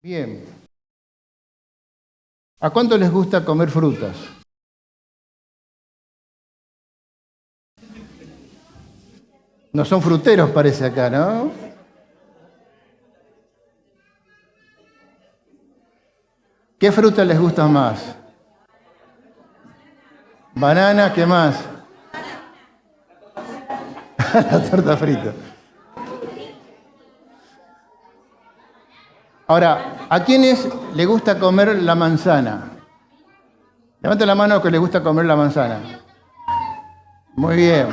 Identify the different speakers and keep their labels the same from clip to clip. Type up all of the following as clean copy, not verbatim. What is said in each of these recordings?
Speaker 1: Bien. ¿A cuánto les gusta comer frutas? No son fruteros, parece acá, ¿no? ¿Qué fruta les gusta más? Banana, ¿qué más? La torta frita. Ahora, ¿a quiénes le gusta comer la manzana? Levanta la mano que le gusta comer la manzana. Muy bien.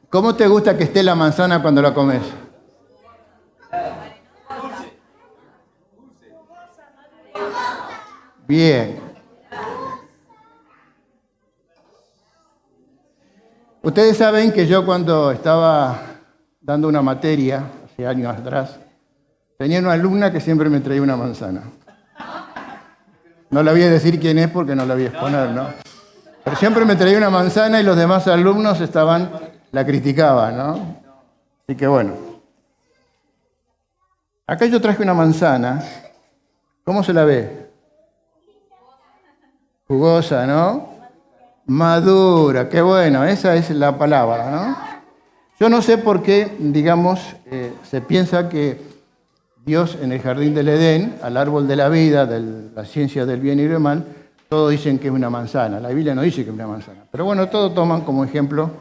Speaker 1: ¿Cómo te gusta que esté la manzana cuando la comes? Bien. Ustedes saben que yo cuando estaba dando una materia, hace años atrás, tenía una alumna que siempre me traía una manzana. No le voy a decir quién es porque no la voy a exponer, ¿no? Pero siempre me traía una manzana y los demás alumnos la criticaban, ¿no? Así que bueno. Acá yo traje una manzana. ¿Cómo se la ve? Jugosa, ¿no? Madura, qué bueno, esa es la palabra, ¿no? Yo no sé por qué, digamos, se piensa que Dios en el jardín del Edén, al árbol de la vida, de la ciencia del bien y del mal, todos dicen que es una manzana. La Biblia no dice que es una manzana. Pero bueno, todos toman como ejemplo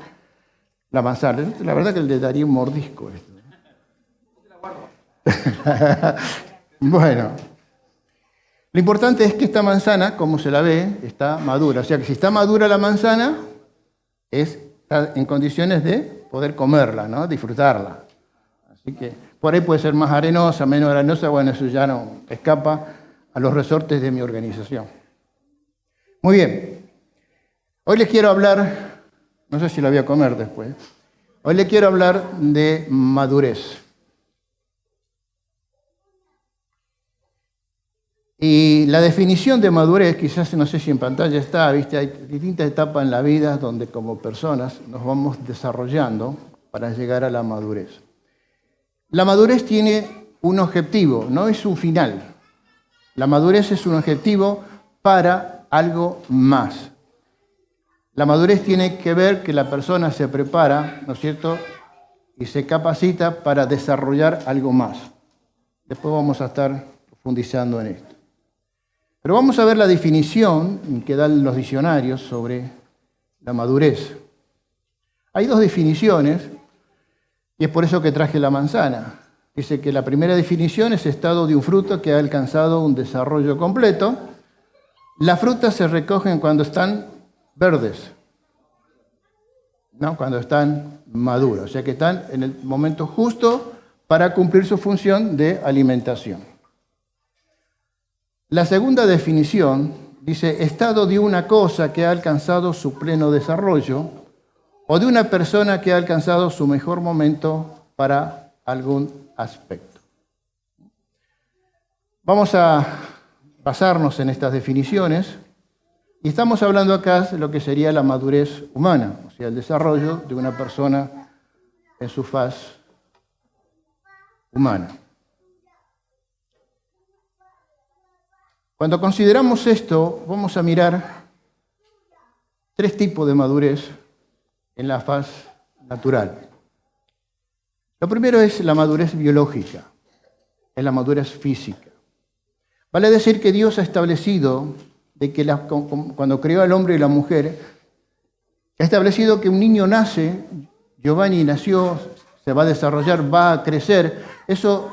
Speaker 1: la manzana. La verdad que le daría un mordisco esto. Bueno, lo importante es que esta manzana, como se la ve, está madura. O sea que si está madura la manzana, está en condiciones de poder comerla, ¿no? Disfrutarla. Así que por ahí puede ser más arenosa, menos arenosa, bueno, eso ya no escapa a los resortes de mi organización. Muy bien. Hoy les quiero hablar, no sé si la voy a comer después, hoy les quiero hablar de madurez. Y la definición de madurez, quizás no sé si en pantalla está, ¿viste? Hay distintas etapas en la vida donde como personas nos vamos desarrollando para llegar a la madurez. La madurez tiene un objetivo, no es un final. La madurez es un objetivo para algo más. La madurez tiene que ver que la persona se prepara, ¿no es cierto?, y se capacita para desarrollar algo más. Después vamos a estar profundizando en esto. Pero vamos a ver la definición que dan los diccionarios sobre la madurez. Hay dos definiciones, y es por eso que traje la manzana. Dice que la primera definición es estado de un fruto que ha alcanzado un desarrollo completo. Las frutas se recogen cuando están verdes, no cuando están maduras, o sea que están en el momento justo para cumplir su función de alimentación. La segunda definición dice estado de una cosa que ha alcanzado su pleno desarrollo o de una persona que ha alcanzado su mejor momento para algún aspecto. Vamos a basarnos en estas definiciones y estamos hablando acá de lo que sería la madurez humana, o sea, el desarrollo de una persona en su faz humana. Cuando consideramos esto, vamos a mirar tres tipos de madurez en la faz natural. Lo primero es la madurez biológica, es la madurez física. Vale decir que Dios ha establecido de que cuando creó al hombre y la mujer, ha establecido que un niño nace, Giovanni nació, se va a desarrollar, va a crecer. Eso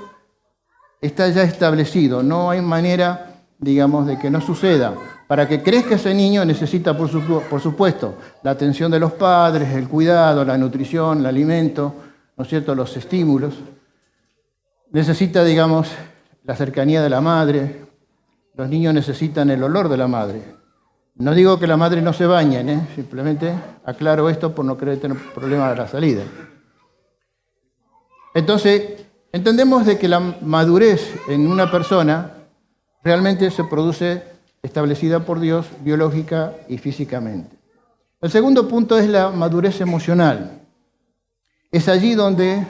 Speaker 1: está ya establecido, no hay manera, digamos, de que no suceda. Para que crezca ese niño necesita, por supuesto, la atención de los padres, el cuidado, la nutrición, el alimento, ¿no es cierto?, los estímulos. Necesita, digamos, la cercanía de la madre. Los niños necesitan el olor de la madre. No digo que la madre no se bañen, simplemente aclaro esto por no querer tener problemas a la salida. Entonces, entendemos de que la madurez en una persona realmente se produce establecida por Dios biológica y físicamente. El segundo punto es la madurez emocional. Es allí donde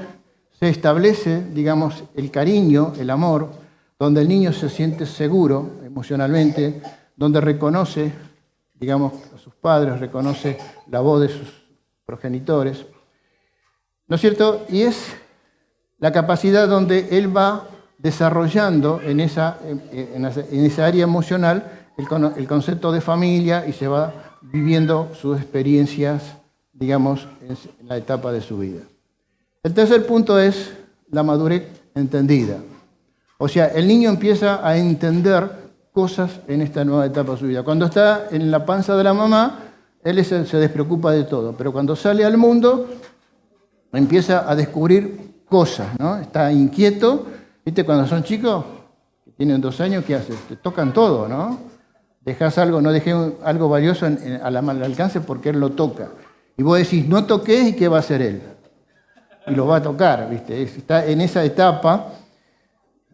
Speaker 1: se establece, digamos, el cariño, el amor, donde el niño se siente seguro emocionalmente, donde reconoce, digamos, a sus padres, reconoce la voz de sus progenitores, ¿no es cierto? Y es la capacidad donde él va desarrollando en esa área emocional el concepto de familia y se va viviendo sus experiencias, digamos, en la etapa de su vida. El tercer punto es la madurez entendida. O sea, el niño empieza a entender cosas en esta nueva etapa de su vida. Cuando está en la panza de la mamá, él se despreocupa de todo, pero cuando sale al mundo empieza a descubrir cosas, ¿no? Está inquieto. ¿Viste cuando son chicos, que tienen 2 años, qué haces? Te tocan todo, ¿no? Dejas algo, no dejé algo valioso al alcance porque él lo toca. Y vos decís, no toques, ¿y qué va a hacer él? Y lo va a tocar, ¿viste? Está en esa etapa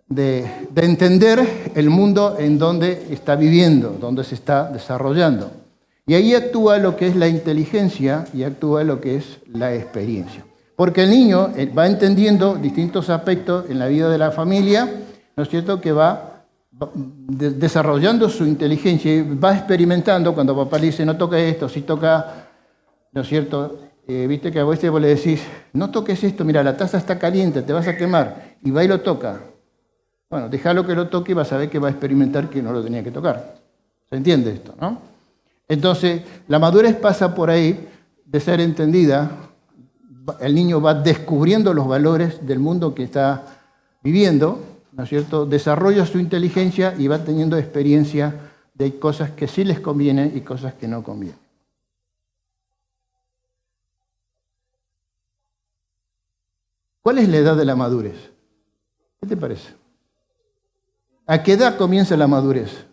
Speaker 1: de entender el mundo en donde está viviendo, donde se está desarrollando. Y ahí actúa lo que es la inteligencia y actúa lo que es la experiencia. Porque el niño va entendiendo distintos aspectos en la vida de la familia, ¿no es cierto?, que va desarrollando su inteligencia y va experimentando cuando papá le dice, no toque esto, si toca, ¿no es cierto? Viste que a veces vos le decís, no toques esto, mira, la taza está caliente, te vas a quemar, y va y lo toca. Bueno, déjalo que lo toque y vas a ver que va a experimentar que no lo tenía que tocar. ¿Se entiende esto, no? Entonces, la madurez pasa por ahí de ser entendida. El niño va descubriendo los valores del mundo que está viviendo, ¿no es cierto? Desarrolla su inteligencia y va teniendo experiencia de cosas que sí les convienen y cosas que no convienen. ¿Cuál es la edad de la madurez? ¿Qué te parece? ¿A qué edad comienza la madurez?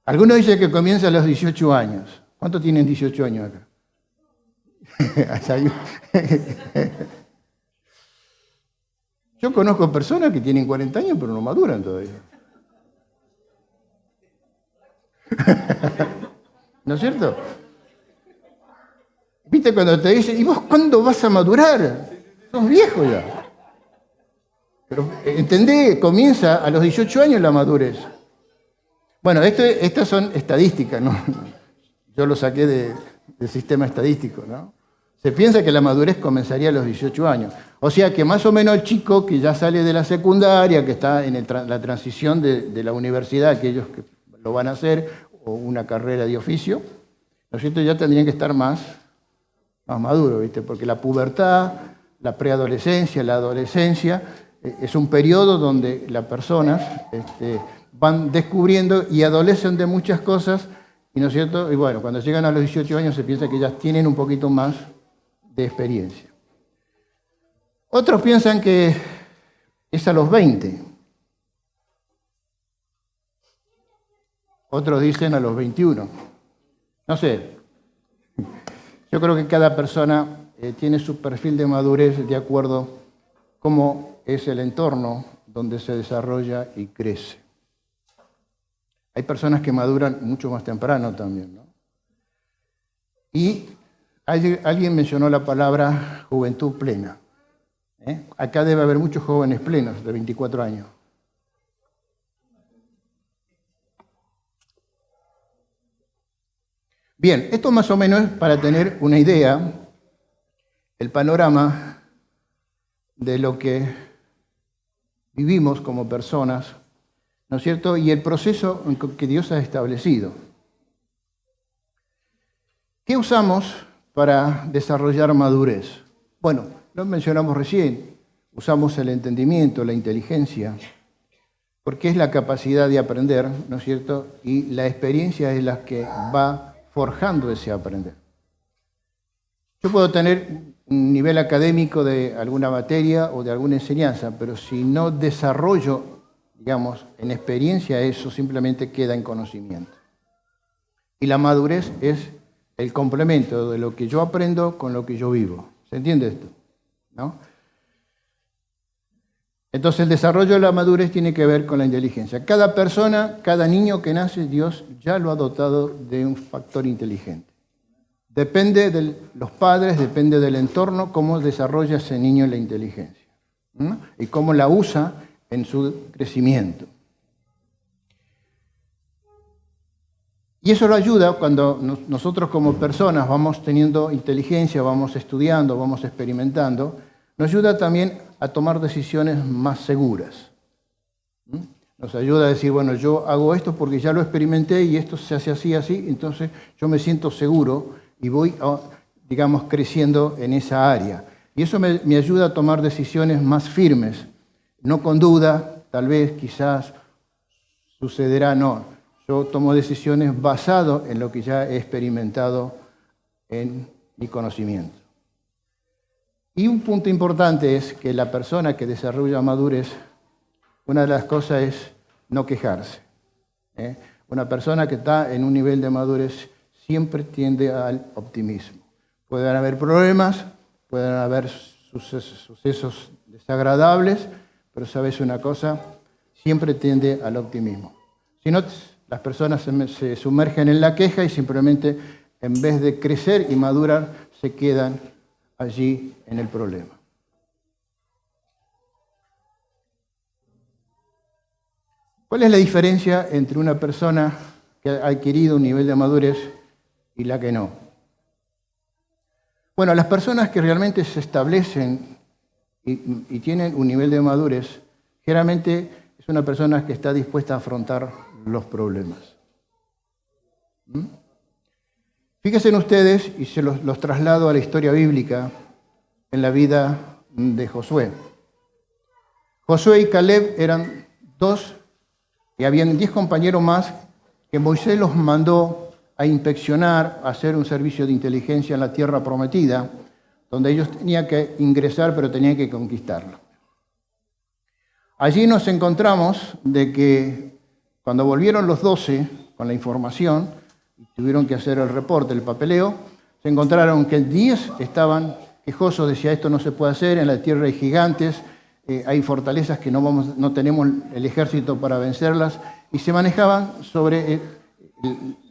Speaker 1: Algunos dicen que comienza a los 18 años. ¿Cuántos tienen 18 años acá? Yo conozco personas que tienen 40 años pero no maduran todavía. ¿No es cierto? ¿Viste cuando te dicen, ¿y vos cuándo vas a madurar? Sos viejo ya. Pero entendé, comienza a los 18 años la madurez. Bueno, estas son estadísticas, ¿no? Yo lo saqué del sistema estadístico, ¿no? Se piensa que la madurez comenzaría a los 18 años. O sea que más o menos el chico que ya sale de la secundaria, que está en la transición de la universidad, aquellos que lo van a hacer, o una carrera de oficio, ¿no es cierto? Ya tendrían que estar más maduro, ¿viste? Porque la pubertad, la preadolescencia, la adolescencia, es un periodo donde las personas van descubriendo y adolecen de muchas cosas, ¿y no es cierto? Y bueno, cuando llegan a los 18 años se piensa que ya tienen un poquito más de experiencia. Otros piensan que es a los 20. Otros dicen a los 21. No sé. Yo creo que cada persona tiene su perfil de madurez de acuerdo a cómo es el entorno donde se desarrolla y crece. Hay personas que maduran mucho más temprano también, ¿no? Y alguien mencionó la palabra juventud plena. Acá debe haber muchos jóvenes plenos de 24 años. Bien, esto más o menos es para tener una idea, el panorama de lo que vivimos como personas, ¿no es cierto? Y el proceso que Dios ha establecido. ¿Qué usamos para desarrollar madurez? Bueno, lo mencionamos recién. Usamos el entendimiento, la inteligencia, porque es la capacidad de aprender, ¿no es cierto? Y la experiencia es la que va forjando ese aprender. Yo puedo tener un nivel académico de alguna materia o de alguna enseñanza, pero si no desarrollo, digamos, en experiencia, eso simplemente queda en conocimiento. Y la madurez es el complemento de lo que yo aprendo con lo que yo vivo. ¿Se entiende esto? ¿No? Entonces el desarrollo de la madurez tiene que ver con la inteligencia. Cada persona, cada niño que nace, Dios ya lo ha dotado de un factor inteligente. Depende de los padres, depende del entorno, cómo desarrolla ese niño la inteligencia. y cómo la usa en su crecimiento. Y eso lo ayuda cuando nosotros como personas vamos teniendo inteligencia, vamos estudiando, vamos experimentando, nos ayuda también a tomar decisiones más seguras. Nos ayuda a decir, bueno, yo hago esto porque ya lo experimenté y esto se hace así, así, entonces yo me siento seguro y voy, digamos, creciendo en esa área. Y eso me ayuda a tomar decisiones más firmes, no con duda, tal vez, quizás, sucederá, no. Yo tomo decisiones basado en lo que ya he experimentado en mi conocimiento. Y un punto importante es que la persona que desarrolla madurez, una de las cosas es no quejarse. Una persona que está en un nivel de madurez siempre tiende al optimismo. Pueden haber problemas, pueden haber sucesos desagradables, pero sabes una cosa, siempre tiende al optimismo. Si no, las personas se sumergen en la queja y simplemente, en vez de crecer y madurar, se quedan allí en el problema. ¿Cuál es la diferencia entre una persona que ha adquirido un nivel de madurez y la que no? Bueno, las personas que realmente se establecen y tienen un nivel de madurez, generalmente es una persona que está dispuesta a afrontar los problemas. Fíjense en ustedes, y se los traslado a la historia bíblica, en la vida de Josué. Josué y Caleb eran dos, y habían 10 compañeros más que Moisés los mandó a inspeccionar, a hacer un servicio de inteligencia en la tierra prometida, donde ellos tenían que ingresar, pero tenían que conquistarla. Allí nos encontramos de que cuando volvieron los 12 con la información, y tuvieron que hacer el reporte, el papeleo, se encontraron que 10 estaban quejosos, decía esto no se puede hacer, en la tierra hay gigantes, hay fortalezas que no tenemos el ejército para vencerlas, y se manejaban sobre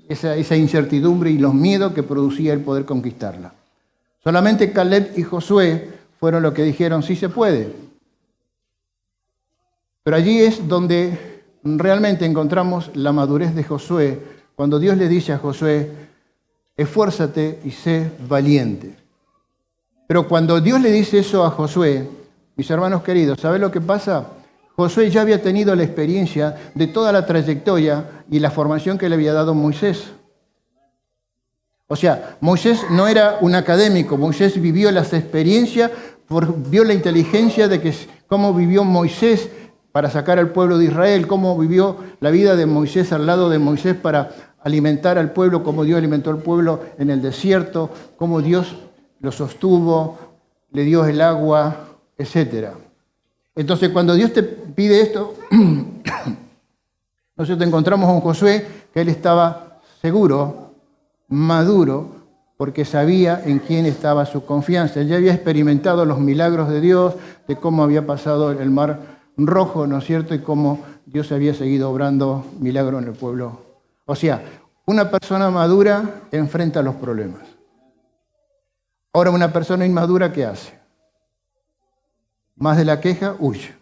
Speaker 1: esa incertidumbre y los miedos que producía el poder conquistarla. Solamente Caleb y Josué fueron los que dijeron sí se puede. Pero allí es donde realmente encontramos la madurez de Josué, cuando Dios le dice a Josué, esfuérzate y sé valiente. Pero cuando Dios le dice eso a Josué, mis hermanos queridos, ¿saben lo que pasa? Josué ya había tenido la experiencia de toda la trayectoria y la formación que le había dado Moisés. O sea, Moisés no era un académico, Moisés vivió las experiencias, vio la inteligencia de cómo vivió Moisés para sacar al pueblo de Israel, cómo vivió la vida de Moisés al lado de Moisés para alimentar al pueblo, cómo Dios alimentó al pueblo en el desierto, cómo Dios lo sostuvo, le dio el agua, etc. Entonces, cuando Dios te pide esto, nosotros encontramos a un Josué que él estaba seguro, maduro, porque sabía en quién estaba su confianza. Él ya había experimentado los milagros de Dios, de cómo había pasado el mar rojo, ¿no es cierto? Y cómo Dios había seguido obrando milagros en el pueblo. O sea, una persona madura enfrenta los problemas. Ahora, una persona inmadura, ¿qué hace? Más de la queja, huye.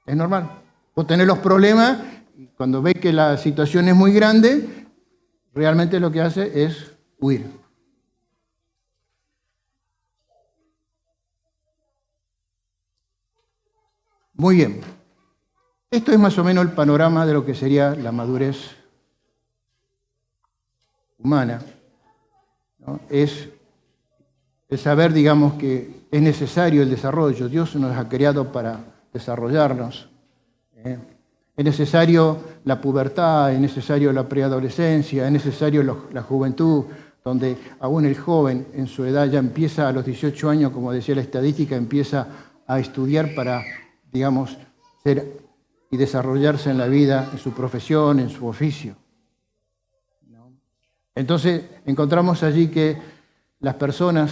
Speaker 1: Es normal. Vos tenés los problemas y cuando ves que la situación es muy grande, realmente lo que hace es huir. Muy bien. Esto es más o menos el panorama de lo que sería la madurez humana, ¿no? Es saber, digamos, que es necesario el desarrollo. Dios nos ha creado para desarrollarnos. Es necesario la pubertad, es necesario la preadolescencia, es necesario la juventud, donde aún el joven en su edad ya empieza a los 18 años, como decía la estadística, empieza a estudiar para, digamos, ser y desarrollarse en la vida, en su profesión, en su oficio. Entonces encontramos allí que las personas,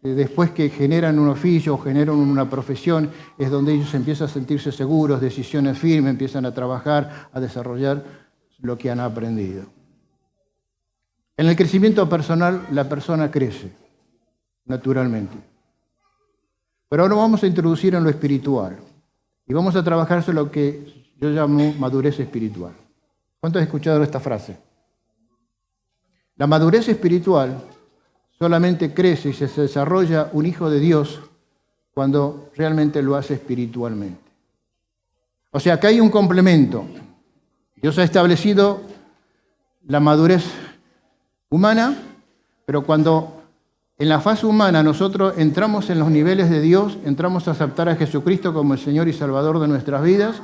Speaker 1: después que generan un oficio o generan una profesión, es donde ellos empiezan a sentirse seguros, decisiones firmes, empiezan a trabajar, a desarrollar lo que han aprendido. En el crecimiento personal, la persona crece, naturalmente. Pero ahora vamos a introducir en lo espiritual. Y vamos a trabajar sobre lo que yo llamo madurez espiritual. ¿Cuántos han escuchado esta frase? La madurez espiritual solamente crece y se desarrolla un hijo de Dios cuando realmente lo hace espiritualmente. O sea, acá hay un complemento. Dios ha establecido la madurez humana, pero cuando en la fase humana nosotros entramos en los niveles de Dios, entramos a aceptar a Jesucristo como el Señor y Salvador de nuestras vidas,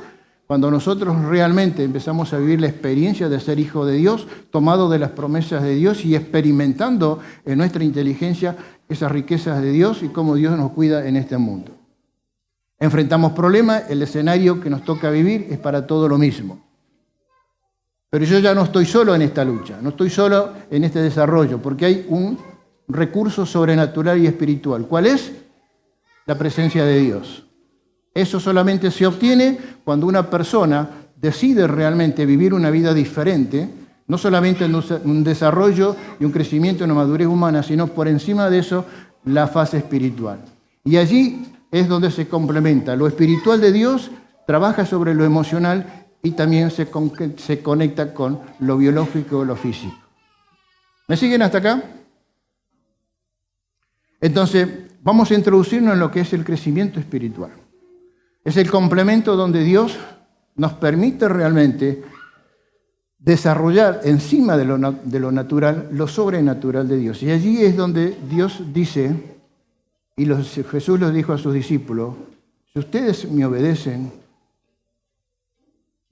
Speaker 1: cuando nosotros realmente empezamos a vivir la experiencia de ser hijo de Dios, tomado de las promesas de Dios y experimentando en nuestra inteligencia esas riquezas de Dios y cómo Dios nos cuida en este mundo. Enfrentamos problemas, el escenario que nos toca vivir es para todo lo mismo. Pero yo ya no estoy solo en esta lucha, no estoy solo en este desarrollo, porque hay un recurso sobrenatural y espiritual. ¿Cuál es? La presencia de Dios. Eso solamente se obtiene cuando una persona decide realmente vivir una vida diferente, no solamente en un desarrollo y un crecimiento en la madurez humana, sino por encima de eso, la fase espiritual. Y allí es donde se complementa. Lo espiritual de Dios trabaja sobre lo emocional y también se conecta con lo biológico o lo físico. ¿Me siguen hasta acá? Entonces, vamos a introducirnos en lo que es el crecimiento espiritual. Es el complemento donde Dios nos permite realmente desarrollar encima de lo natural, lo sobrenatural de Dios. Y allí es donde Dios dice, y Jesús los dijo a sus discípulos, si ustedes me obedecen,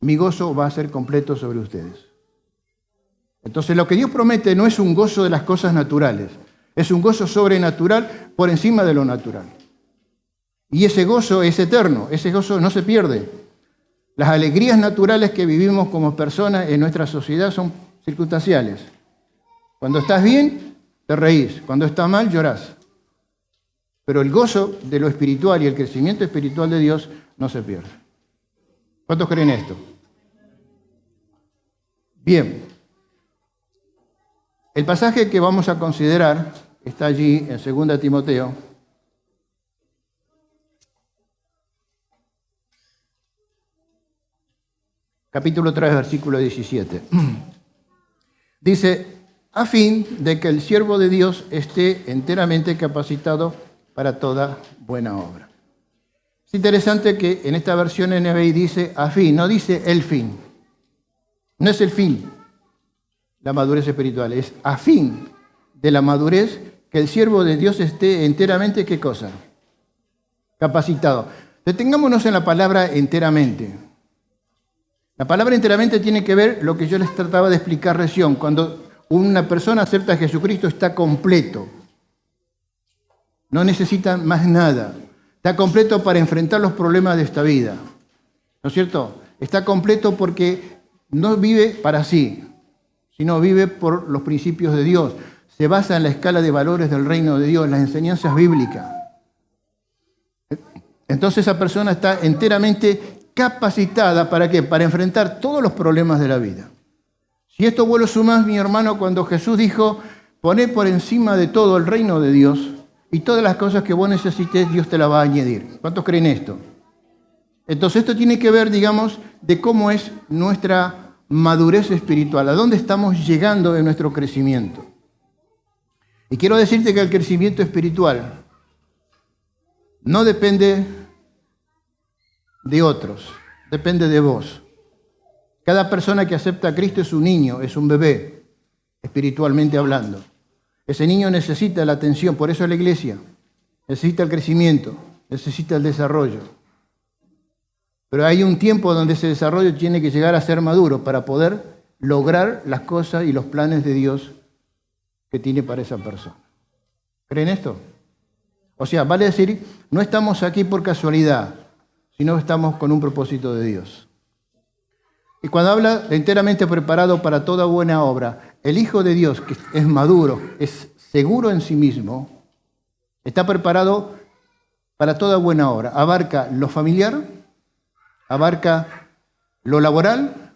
Speaker 1: mi gozo va a ser completo sobre ustedes. Entonces lo que Dios promete no es un gozo de las cosas naturales, es un gozo sobrenatural por encima de lo natural. Y ese gozo es eterno, ese gozo no se pierde. Las alegrías naturales que vivimos como personas en nuestra sociedad son circunstanciales. Cuando estás bien, te reís. Cuando estás mal, llorás. Pero el gozo de lo espiritual y el crecimiento espiritual de Dios no se pierde. ¿Cuántos creen esto? Bien. El pasaje que vamos a considerar está allí en 2 Timoteo. Capítulo 3, versículo 17. Dice, a fin de que el siervo de Dios esté enteramente capacitado para toda buena obra. Es interesante que en esta versión NBI dice a fin, no dice el fin. No es el fin, la madurez espiritual, es a fin de la madurez que el siervo de Dios esté enteramente, ¿qué cosa? Capacitado. Detengámonos en la palabra enteramente. La palabra enteramente tiene que ver lo que yo les trataba de explicar recién. Cuando una persona acepta a Jesucristo está completo. No necesita más nada. Está completo para enfrentar los problemas de esta vida. ¿No es cierto? Está completo porque no vive para sí, sino vive por los principios de Dios. Se basa en la escala de valores del reino de Dios, en las enseñanzas bíblicas. Entonces esa persona está enteramente capacitada, ¿para qué? Para enfrentar todos los problemas de la vida. Si esto vos lo sumás, mi hermano, cuando Jesús dijo, poné por encima de todo el reino de Dios y todas las cosas que vos necesites, Dios te las va a añadir. ¿Cuántos creen esto? Entonces esto tiene que ver, digamos, de cómo es nuestra madurez espiritual, a dónde estamos llegando en nuestro crecimiento. Y quiero decirte que el crecimiento espiritual no depende de otros, depende de vos. Cada persona que acepta a Cristo es un niño, es un bebé, espiritualmente hablando. Ese niño necesita la atención, por eso la iglesia necesita el crecimiento, necesita el desarrollo. Pero hay un tiempo donde ese desarrollo tiene que llegar a ser maduro para poder lograr las cosas y los planes de Dios que tiene para esa persona. ¿Creen esto? O sea, vale decir, no estamos aquí por casualidad, sino estamos con un propósito de Dios. Y cuando habla de enteramente preparado para toda buena obra, el Hijo de Dios, que es maduro, es seguro en sí mismo, está preparado para toda buena obra. Abarca lo familiar, abarca lo laboral,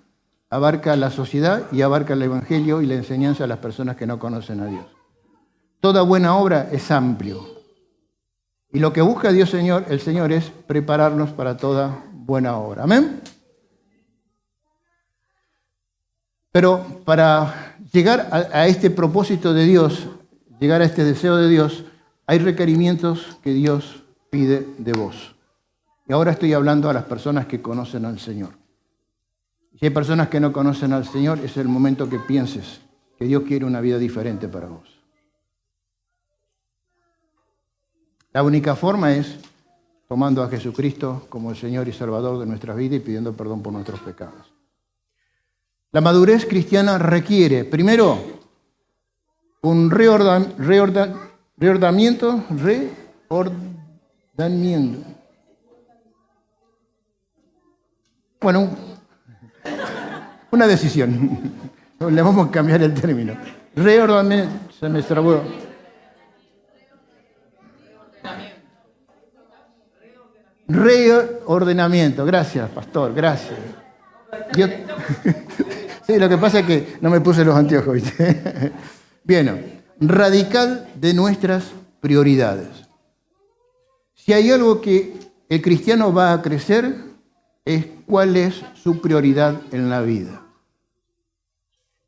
Speaker 1: abarca la sociedad y abarca el evangelio y la enseñanza a las personas que no conocen a Dios. Toda buena obra es amplio. Y lo que busca Dios el Señor es prepararnos para toda buena obra. Amén. Pero para llegar a este propósito de Dios, llegar a este deseo de Dios, hay requerimientos que Dios pide de vos. Y ahora estoy hablando a las personas que conocen al Señor. Si hay personas que no conocen al Señor, es el momento que pienses que Dios quiere una vida diferente para vos. La única forma es tomando a Jesucristo como el Señor y Salvador de nuestras vidas y pidiendo perdón por nuestros pecados. La madurez cristiana requiere, primero, un reordenamiento. Bueno, una decisión. Le vamos a cambiar el término. Reordenamiento. Se me trabó. Reordenamiento. Gracias, pastor. Gracias. Sí, lo que pasa es que no me puse los anteojos, ¿viste? Bien, radical de nuestras prioridades. Si hay algo que el cristiano va a crecer, es cuál es su prioridad en la vida.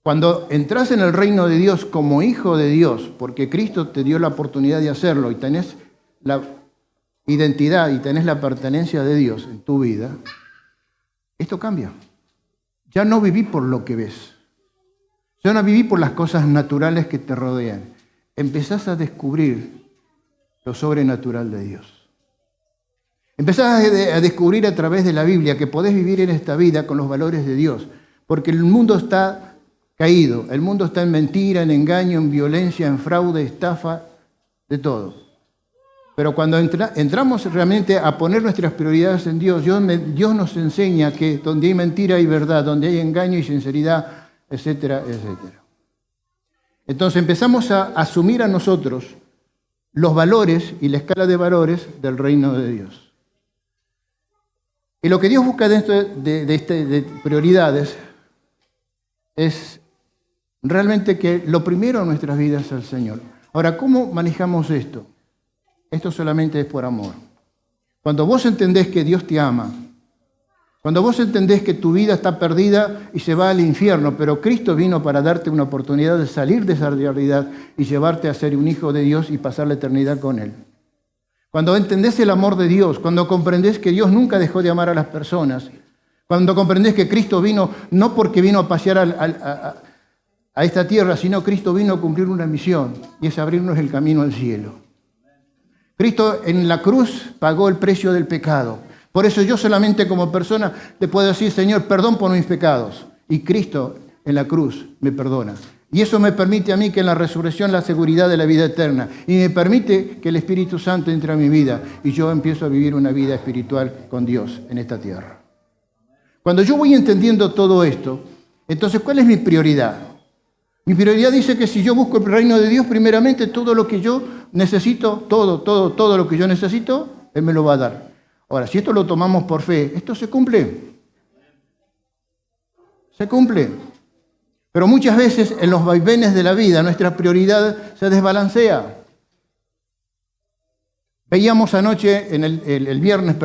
Speaker 1: Cuando entras en el reino de Dios como hijo de Dios, porque Cristo te dio la oportunidad de hacerlo y tenés la identidad y tenés la pertenencia de Dios en tu vida, esto cambia. Ya no viví por lo que ves. Ya no viví por las cosas naturales que te rodean. Empezás a descubrir lo sobrenatural de Dios. Empezás a descubrir a través de la Biblia que podés vivir en esta vida con los valores de Dios. Porque el mundo está caído. El mundo está en mentira, en engaño, en violencia, en fraude, estafa, de todo. Pero cuando entramos realmente a poner nuestras prioridades en Dios, Dios nos enseña que donde hay mentira hay verdad, donde hay engaño y sinceridad, etcétera, etcétera. Entonces empezamos a asumir a nosotros los valores y la escala de valores del reino de Dios. Y lo que Dios busca dentro de prioridades es realmente que lo primero en nuestras vidas es el Señor. Ahora, ¿cómo manejamos esto? Esto solamente es por amor. Cuando vos entendés que Dios te ama, cuando vos entendés que tu vida está perdida y se va al infierno, pero Cristo vino para darte una oportunidad de salir de esa realidad y llevarte a ser un hijo de Dios y pasar la eternidad con Él. Cuando entendés el amor de Dios, cuando comprendés que Dios nunca dejó de amar a las personas, cuando comprendés que Cristo vino no porque vino a pasear a esta tierra, sino Cristo vino a cumplir una misión y es abrirnos el camino al cielo. Cristo en la cruz pagó el precio del pecado. Por eso yo solamente como persona le puedo decir, Señor, perdón por mis pecados. Y Cristo en la cruz me perdona. Y eso me permite a mí que en la resurrección la seguridad de la vida eterna. Y me permite que el Espíritu Santo entre a mi vida y yo empiezo a vivir una vida espiritual con Dios en esta tierra. Cuando yo voy entendiendo todo esto, entonces, ¿cuál es mi prioridad? Mi prioridad dice que si yo busco el reino de Dios, primeramente todo lo que yo necesito, todo lo que yo necesito, Él me lo va a dar. Ahora, si esto lo tomamos por fe, esto se cumple. Se cumple. Pero muchas veces en los vaivenes de la vida nuestra prioridad se desbalancea. Veíamos anoche, el viernes,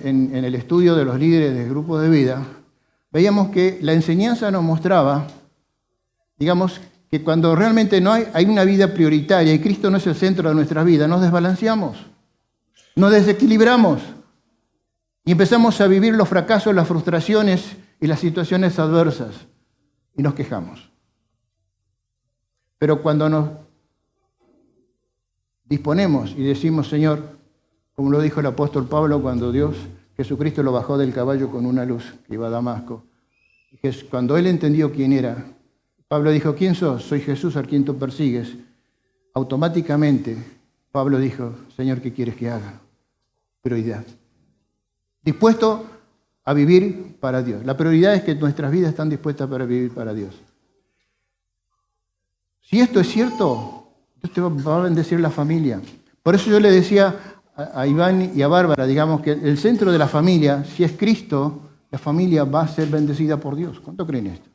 Speaker 1: en el estudio de los líderes del grupo de vida, veíamos que la enseñanza nos mostraba, digamos, que cuando realmente no hay una vida prioritaria y Cristo no es el centro de nuestra vida, nos desbalanceamos, nos desequilibramos y empezamos a vivir los fracasos, las frustraciones y las situaciones adversas y nos quejamos. Pero cuando nos disponemos y decimos, Señor, como lo dijo el apóstol Pablo cuando Jesucristo lo bajó del caballo con una luz que iba a Damasco, y cuando él entendió quién era, Pablo dijo, ¿quién sos? Soy Jesús a quien tú persigues. Automáticamente Pablo dijo, Señor, ¿qué quieres que haga? Prioridad. Dispuesto a vivir para Dios. La prioridad es que nuestras vidas están dispuestas para vivir para Dios. Si esto es cierto, Dios te va a bendecir la familia. Por eso yo le decía a Iván y a Bárbara, digamos, que el centro de la familia, si es Cristo, la familia va a ser bendecida por Dios. ¿Cuánto creen esto?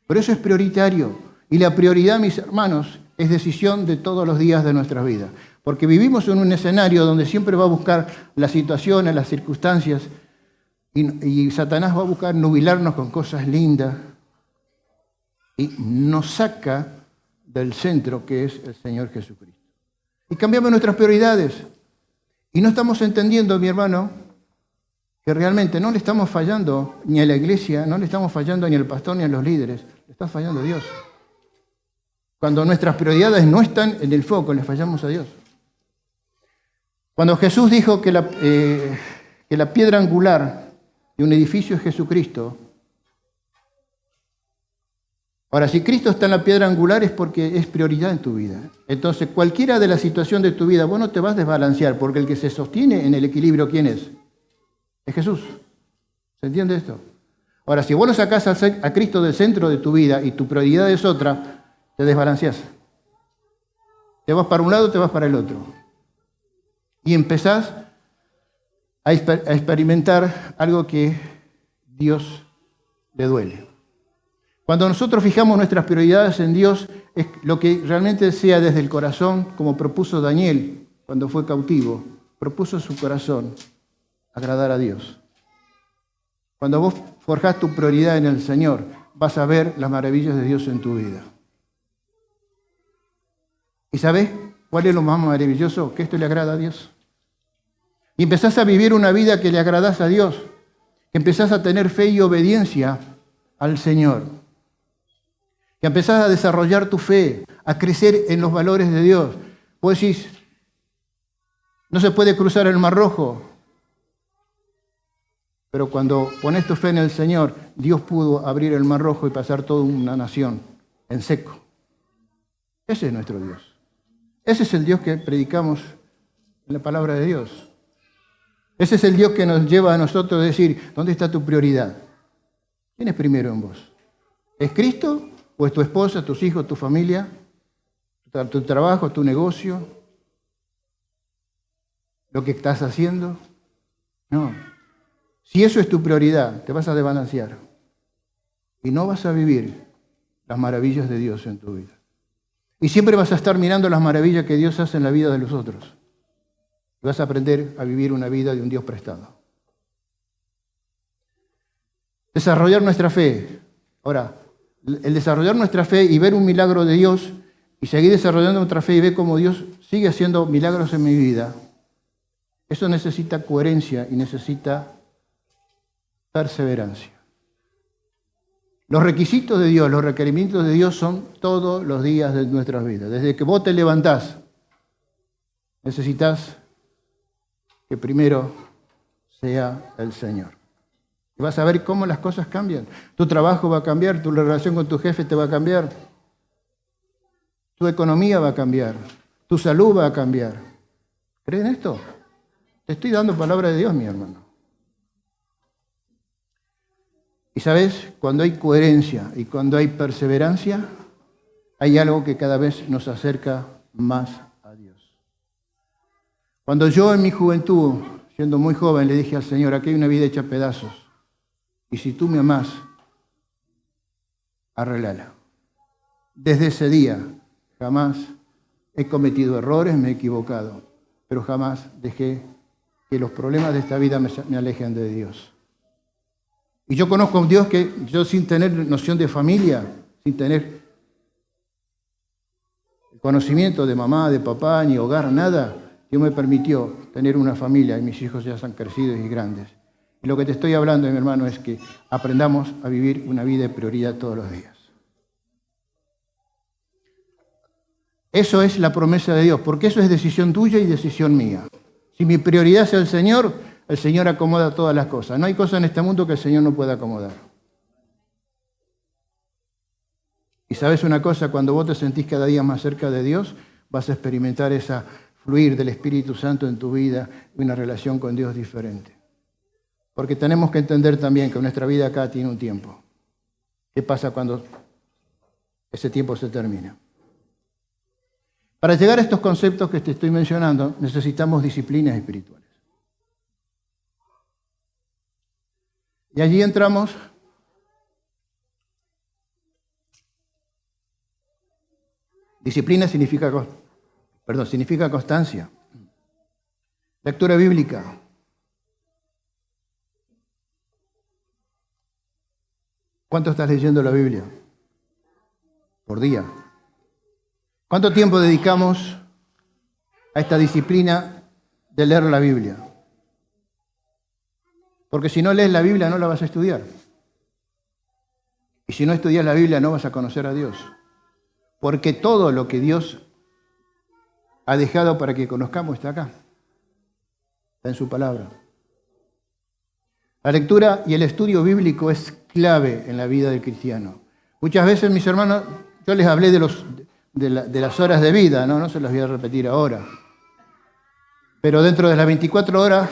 Speaker 1: Por eso es prioritario. Y la prioridad, mis hermanos, es decisión de todos los días de nuestras vidas. Porque vivimos en un escenario donde siempre va a buscar las situaciones, las circunstancias, y Satanás va a buscar nubilarnos con cosas lindas y nos saca del centro que es el Señor Jesucristo. Y cambiamos nuestras prioridades. Y no estamos entendiendo, mi hermano, que realmente no le estamos fallando ni a la iglesia, no le estamos fallando ni al pastor ni a los líderes, le está fallando a Dios. Cuando nuestras prioridades no están en el foco, le fallamos a Dios. Cuando Jesús dijo que la piedra angular de un edificio es Jesucristo, ahora, si Cristo está en la piedra angular es porque es prioridad en tu vida. Entonces, cualquiera de la situación de tu vida, vos no te vas a desbalancear, porque el que se sostiene en el equilibrio, ¿quién es? Es Jesús. ¿Se entiende esto? Ahora, si vos lo sacás a Cristo del centro de tu vida y tu prioridad es otra, te desbalanceás. Te vas para un lado, te vas para el otro. Y empezás a experimentar algo que Dios le duele. Cuando nosotros fijamos nuestras prioridades en Dios, es lo que realmente sea desde el corazón, como propuso Daniel cuando fue cautivo, propuso su corazón agradar a Dios. Cuando vos forjás tu prioridad en el Señor, vas a ver las maravillas de Dios en tu vida. ¿Y sabés cuál es lo más maravilloso? Que esto le agrada a Dios. Y empezás a vivir una vida que le agradás a Dios, que empezás a tener fe y obediencia al Señor. Que empezás a desarrollar tu fe, a crecer en los valores de Dios. Vos decís, no se puede cruzar el Mar Rojo. Pero cuando pones tu fe en el Señor, Dios pudo abrir el Mar Rojo y pasar toda una nación en seco. Ese es nuestro Dios. Ese es el Dios que predicamos en la palabra de Dios. Ese es el Dios que nos lleva a nosotros a decir, ¿dónde está tu prioridad? ¿Quién es primero en vos? ¿Es Cristo o es tu esposa, tus hijos, tu familia, tu trabajo, tu negocio, lo que estás haciendo? No. Si eso es tu prioridad, te vas a desbalancear y no vas a vivir las maravillas de Dios en tu vida. Y siempre vas a estar mirando las maravillas que Dios hace en la vida de los otros. Y vas a aprender a vivir una vida de un Dios prestado. Desarrollar nuestra fe. Ahora, el desarrollar nuestra fe y ver un milagro de Dios y seguir desarrollando nuestra fe y ver cómo Dios sigue haciendo milagros en mi vida, eso necesita coherencia y necesita perseverancia. Los requisitos de Dios, los requerimientos de Dios son todos los días de nuestras vidas. Desde que vos te levantás, necesitas que primero sea el Señor. Y vas a ver cómo las cosas cambian. Tu trabajo va a cambiar, tu relación con tu jefe te va a cambiar, tu economía va a cambiar, tu salud va a cambiar. ¿Creen esto? Te estoy dando palabra de Dios, mi hermano. Y sabes, cuando hay coherencia y cuando hay perseverancia, hay algo que cada vez nos acerca más a Dios. Cuando yo en mi juventud, siendo muy joven, le dije al Señor, aquí hay una vida hecha a pedazos. Y si tú me amás, arreglala. Desde ese día jamás he cometido errores, me he equivocado, pero jamás dejé que los problemas de esta vida me alejen de Dios. Y yo conozco a un Dios que yo sin tener noción de familia, sin tener conocimiento de mamá, de papá, ni hogar, nada, Dios me permitió tener una familia y mis hijos ya están crecidos y grandes. Y lo que te estoy hablando, mi hermano, es que aprendamos a vivir una vida de prioridad todos los días. Eso es la promesa de Dios, porque eso es decisión tuya y decisión mía. Si mi prioridad es el Señor acomoda todas las cosas. No hay cosa en este mundo que el Señor no pueda acomodar. Y sabes una cosa, cuando vos te sentís cada día más cerca de Dios, vas a experimentar esa fluir del Espíritu Santo en tu vida y una relación con Dios diferente. Porque tenemos que entender también que nuestra vida acá tiene un tiempo. ¿Qué pasa cuando ese tiempo se termina? Para llegar a estos conceptos que te estoy mencionando, necesitamos disciplinas espirituales. Y allí entramos disciplina significa Perdón, significa constancia. Lectura bíblica. ¿Cuánto estás leyendo la Biblia? Por día. ¿Cuánto tiempo dedicamos a esta disciplina de leer la Biblia? Porque si no lees la Biblia no la vas a estudiar. Y si no estudias la Biblia no vas a conocer a Dios. Porque todo lo que Dios ha dejado para que conozcamos está acá. Está en su palabra. La lectura y el estudio bíblico es clave en la vida del cristiano. Muchas veces, mis hermanos, yo les hablé de las horas de vida, no se las voy a repetir ahora. Pero dentro de las 24 horas,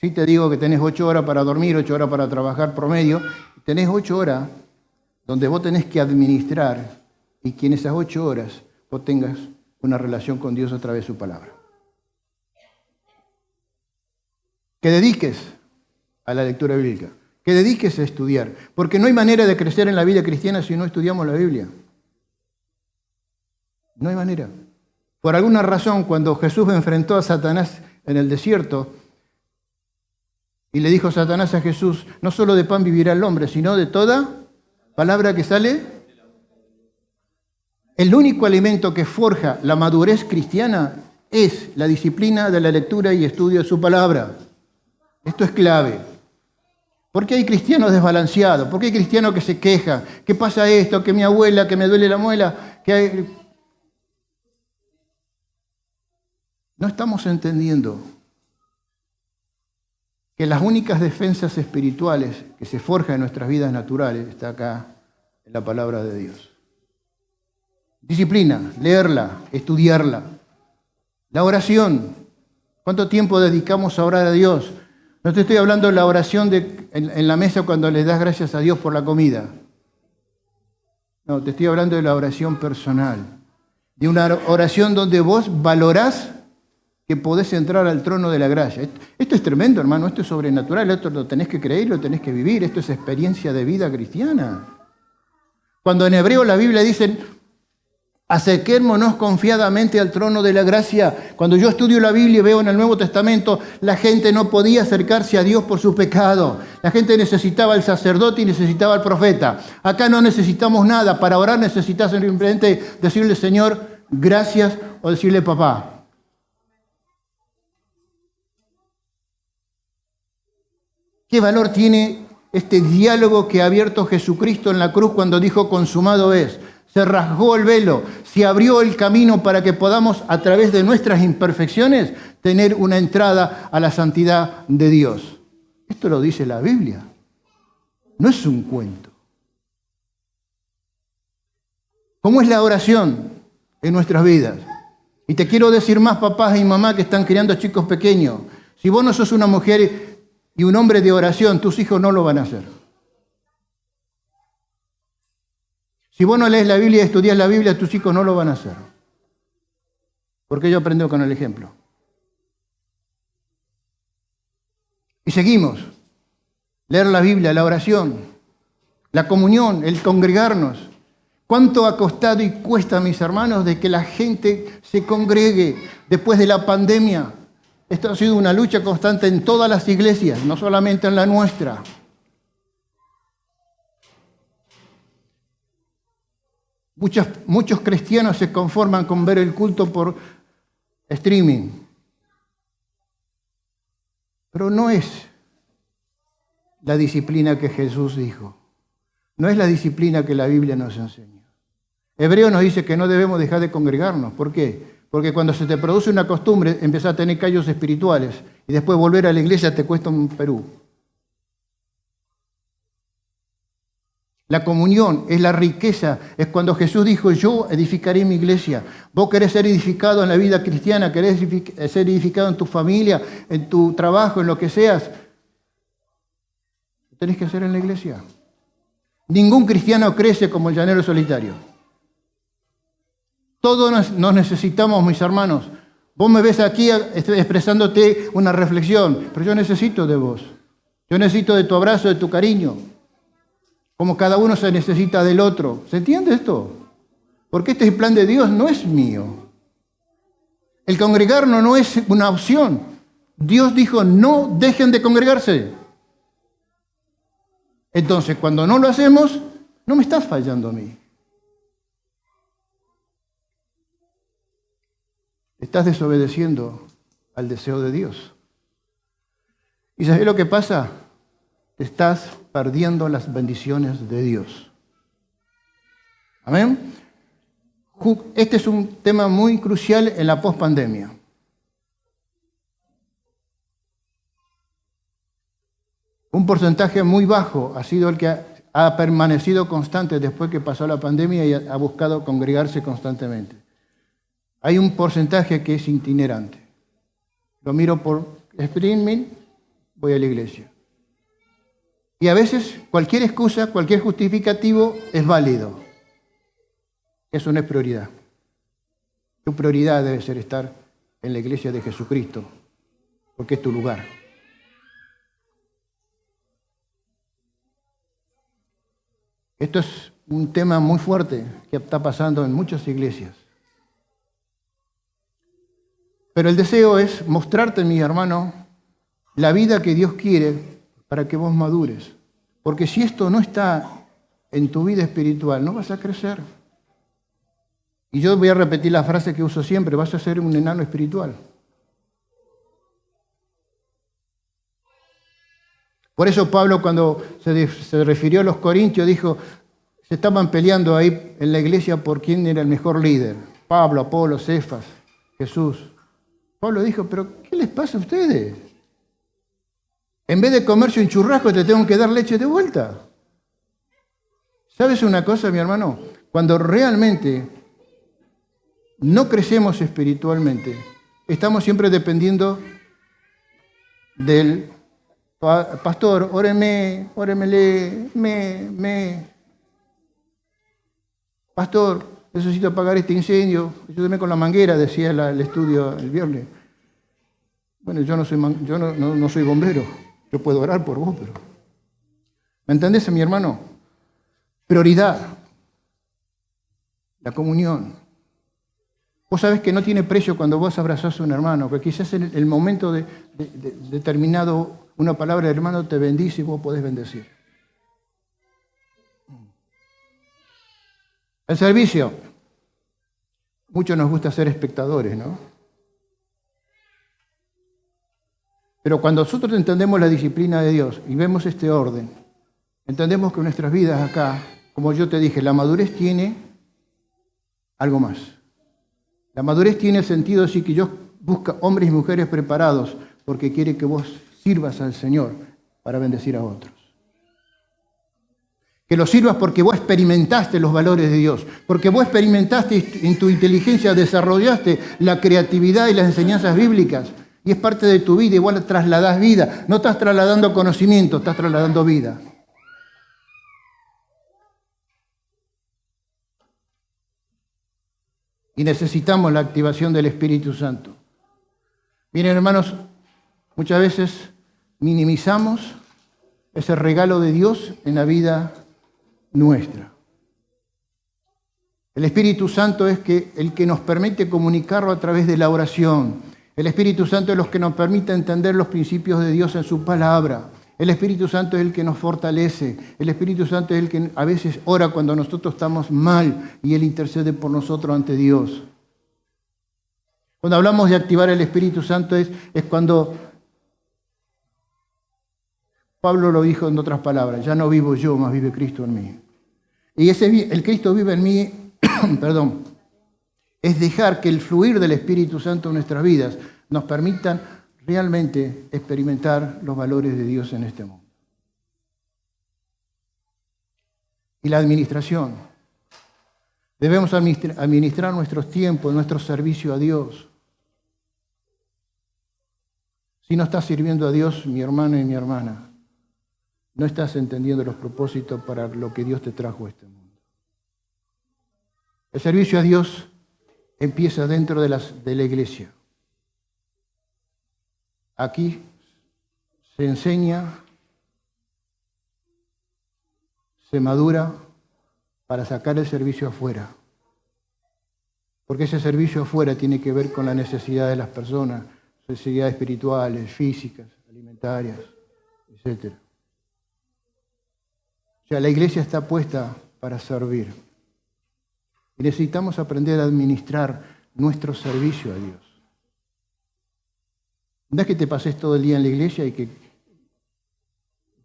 Speaker 1: sí te digo que tenés 8 horas para dormir, 8 horas para trabajar promedio. Tenés 8 horas donde vos tenés que administrar y que en esas 8 horas vos tengas una relación con Dios a través de su palabra. Que dediques a la lectura bíblica, que dediques a estudiar, porque no hay manera de crecer en la vida cristiana si no estudiamos la Biblia. No hay manera. Por alguna razón, cuando Jesús enfrentó a Satanás en el desierto y le dijo Satanás a Jesús, no solo de pan vivirá el hombre, sino de toda palabra que sale. El único alimento que forja la madurez cristiana es la disciplina de la lectura y estudio de su palabra. Esto es clave. ¿Por qué hay cristianos desbalanceados? ¿Por qué hay cristianos que se quejan? ¿Qué pasa esto? Que mi abuela, que me duele la muela. No estamos entendiendo que las únicas defensas espirituales que se forjan en nuestras vidas naturales está acá en la palabra de Dios. Disciplina, leerla, estudiarla. La oración. ¿Cuánto tiempo dedicamos a orar a Dios? No te estoy hablando de la oración en la mesa cuando le das gracias a Dios por la comida. No, te estoy hablando de la oración personal. De una oración donde vos valorás que podés entrar al trono de la gracia. Esto es tremendo, hermano. Esto es sobrenatural. Esto lo tenés que creer, lo tenés que vivir. Esto es experiencia de vida cristiana. Cuando en hebreo la Biblia dice, acerquémonos confiadamente al trono de la gracia. Cuando yo estudio la Biblia y veo en el Nuevo Testamento, la gente no podía acercarse a Dios por su pecado. La gente necesitaba al sacerdote y necesitaba al profeta. Acá no necesitamos nada. Para orar necesitas simplemente decirle, Señor, gracias, o decirle, papá. ¿Qué valor tiene este diálogo que ha abierto Jesucristo en la cruz cuando dijo, consumado es? Se rasgó el velo, se abrió el camino para que podamos, a través de nuestras imperfecciones, tener una entrada a la santidad de Dios. Esto lo dice la Biblia. No es un cuento. ¿Cómo es la oración en nuestras vidas? Y te quiero decir más, papás y mamás que están criando chicos pequeños. Si vos no sos una mujer y un hombre de oración, tus hijos no lo van a hacer. Si vos no lees la Biblia y estudias la Biblia, tus hijos no lo van a hacer. Porque yo aprendo con el ejemplo. Y seguimos. Leer la Biblia, la oración, la comunión, el congregarnos. ¿Cuánto ha costado y cuesta, mis hermanos, de que la gente se congregue después de la pandemia? Esto ha sido una lucha constante en todas las iglesias, no solamente en la nuestra. Muchos cristianos se conforman con ver el culto por streaming. Pero no es la disciplina que Jesús dijo. No es la disciplina que la Biblia nos enseña. Hebreo nos dice que no debemos dejar de congregarnos. ¿Por qué? Porque cuando se te produce una costumbre, empiezas a tener callos espirituales y después volver a la iglesia te cuesta un Perú. La comunión es la riqueza, es cuando Jesús dijo, yo edificaré mi iglesia. Vos querés ser edificado en la vida cristiana, querés ser edificado en tu familia, en tu trabajo, en lo que seas. Lo tenés que hacer en la iglesia. Ningún cristiano crece como el llanero solitario. Todos nos necesitamos, mis hermanos. Vos me ves aquí expresándote una reflexión, pero yo necesito de vos. Yo necesito de tu abrazo, de tu cariño. Como cada uno se necesita del otro. ¿Se entiende esto? Porque este plan de Dios no es mío. El congregarnos no es una opción. Dios dijo, no dejen de congregarse. Entonces, cuando no lo hacemos, no me estás fallando a mí. Estás desobedeciendo al deseo de Dios. ¿Y sabes lo que pasa? Te estás perdiendo las bendiciones de Dios. Amén. Este es un tema muy crucial en la pospandemia. Un porcentaje muy bajo ha sido el que ha permanecido constante después que pasó la pandemia y ha buscado congregarse constantemente. Hay un porcentaje que es itinerante. Lo miro por streaming, voy a la iglesia. Y a veces cualquier excusa, cualquier justificativo es válido. Eso no es prioridad. Tu prioridad debe ser estar en la iglesia de Jesucristo, porque es tu lugar. Esto es un tema muy fuerte que está pasando en muchas iglesias. Pero el deseo es mostrarte, mi hermano, la vida que Dios quiere para que vos madures. Porque si esto no está en tu vida espiritual, no vas a crecer. Y yo voy a repetir la frase que uso siempre, vas a ser un enano espiritual. Por eso Pablo, cuando se refirió a los corintios, dijo, se estaban peleando ahí en la iglesia por quién era el mejor líder. Pablo, Apolo, Cefas, Jesús. Pablo dijo, pero ¿qué les pasa a ustedes? En vez de comerse un churrasco, te tengo que dar leche de vuelta. ¿Sabes una cosa, mi hermano? Cuando realmente no crecemos espiritualmente, estamos siempre dependiendo del pastor, óreme, pastor, necesito apagar este incendio, ayúdeme con la manguera, decía el estudio el viernes. Bueno, yo no soy bombero, yo puedo orar por vos, pero... ¿Me entendés, mi hermano? Prioridad, la comunión. Vos sabés que no tiene precio cuando vos abrazás a un hermano, porque quizás en el momento de determinado, una palabra de hermano te bendice y vos podés bendecir. El servicio. Muchos nos gusta ser espectadores, ¿no? Pero cuando nosotros entendemos la disciplina de Dios y vemos este orden, entendemos que nuestras vidas acá, como yo te dije, la madurez tiene algo más. La madurez tiene el sentido así que Dios busca hombres y mujeres preparados porque quiere que vos sirvas al Señor para bendecir a otros. Que lo sirvas porque vos experimentaste los valores de Dios, porque vos experimentaste en tu inteligencia, desarrollaste la creatividad y las enseñanzas bíblicas, y es parte de tu vida, igual trasladás vida. No estás trasladando conocimiento, estás trasladando vida. Y necesitamos la activación del Espíritu Santo. Miren, hermanos, muchas veces minimizamos ese regalo de Dios en la vida nuestra. El Espíritu Santo es el que nos permite comunicarlo a través de la oración. El Espíritu Santo es el que nos permite entender los principios de Dios en su palabra. El Espíritu Santo es el que nos fortalece. El Espíritu Santo es el que a veces ora cuando nosotros estamos mal y Él intercede por nosotros ante Dios. Cuando hablamos de activar el Espíritu Santo es cuando Pablo lo dijo en otras palabras, ya no vivo yo, más vive Cristo en mí. Y el Cristo vive en mí, perdón, es dejar que el fluir del Espíritu Santo en nuestras vidas nos permitan realmente experimentar los valores de Dios en este mundo. Y la administración. Debemos administrar nuestros tiempos, nuestro servicio a Dios. Si no estás sirviendo a Dios, mi hermano y mi hermana, no estás entendiendo los propósitos para lo que Dios te trajo a este mundo. El servicio a Dios empieza dentro de la iglesia. Aquí se enseña, se madura para sacar el servicio afuera. Porque ese servicio afuera tiene que ver con la necesidad de las personas, necesidades espirituales, físicas, alimentarias, etc. O sea, la iglesia está puesta para servir. Y necesitamos aprender a administrar nuestro servicio a Dios. No es que te pases todo el día en la iglesia y que